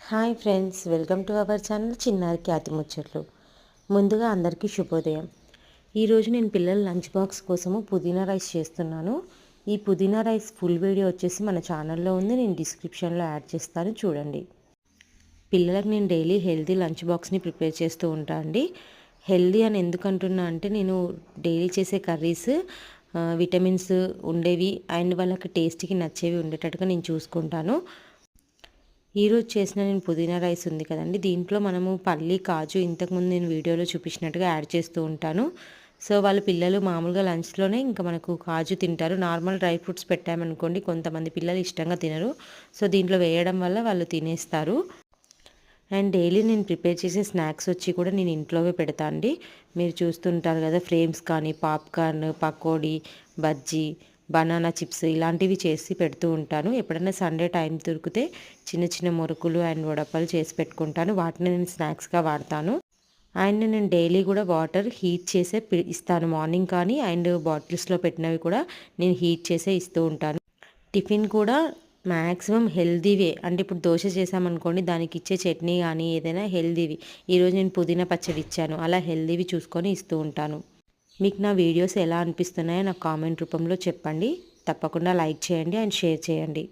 Hi friends, welcome to our channel చిన్నారి ఖ్యాతి ముచ్చట్లు. ముందుగా అందరికీ శుభోదయం. ఈరోజు నేను పిల్లల లంచ్ బాక్స్ కోసము పుదీనా రైస్ చేస్తున్నాను. ఈ పుదీనా రైస్ ఫుల్ వీడియో వచ్చేసి మన ఛానల్లో ఉంది, నేను డిస్క్రిప్షన్లో యాడ్ చేస్తాను, చూడండి. పిల్లలకు నేను డైలీ హెల్తీ లంచ్ బాక్స్ని ప్రిపేర్ చేస్తూ ఉంటాను అండి. హెల్తీ అని ఎందుకు అంటున్నా అంటే నేను డైలీ చేసే కర్రీస్ విటమిన్స్ ఉండేవి అండ్ వాళ్ళకి టేస్ట్కి నచ్చేవి ఉండేటట్టుగా నేను చూసుకుంటాను. ఈరోజు చేసిన నేను పుదీనా రైస్ ఉంది కదండి, దీంట్లో మనము పల్లి కాజు ఇంతకుముందు నేను వీడియోలో చూపించినట్టుగా యాడ్ చేస్తూ ఉంటాను. సో వాళ్ళ పిల్లలు మామూలుగా లంచ్లోనే ఇంకా మనకు కాజు తింటారు. నార్మల్ డ్రై ఫ్రూట్స్ పెట్టామనుకోండి కొంతమంది పిల్లలు ఇష్టంగా తినరు. సో దీంట్లో వేయడం వల్ల వాళ్ళు తినేస్తారు. అండ్ డైలీ నేను ప్రిపేర్ చేసే స్నాక్స్ వచ్చి కూడా నేను ఇంట్లోవే పెడతా అండి. మీరు చూస్తుంటారు కదా, ఫ్రేమ్స్ కానీ popcorn, pakodi, bajji, banana chips ఇలాంటివి చేసి పెడుతూ ఉంటాను. ఎప్పుడైనా సండే టైం దొరికితే చిన్న చిన్న మురుకులు అండ్ వడపలు చేసి పెట్టుకుంటాను. వాటిని నేను స్నాక్స్గా వాడతాను. అండ్ నేను డైలీ కూడా వాటర్ హీట్ చేసే ఇస్తాను మార్నింగ్ కానీ, అండ్ బాటిల్స్లో పెట్టినవి కూడా నేను హీట్ చేసే ఇస్తూ ఉంటాను. టిఫిన్ కూడా మ్యాక్సిమం హెల్దీవే, అంటే ఇప్పుడు దోశ చేసామనుకోండి దానికి ఇచ్చే చట్నీ కానీ ఏదైనా హెల్దీవి. ఈరోజు నేను పుదీనా పచ్చడి ఇచ్చాను, అలా హెల్దీవి చూసుకొని ఇస్తూ ఉంటాను. మీకు నా వీడియోస్ ఎలా అనిపిస్తున్నాయో నాకు కామెంట్ రూపంలో చెప్పండి. తప్పకుండా లైక్ చేయండి అండ్ షేర్ చేయండి.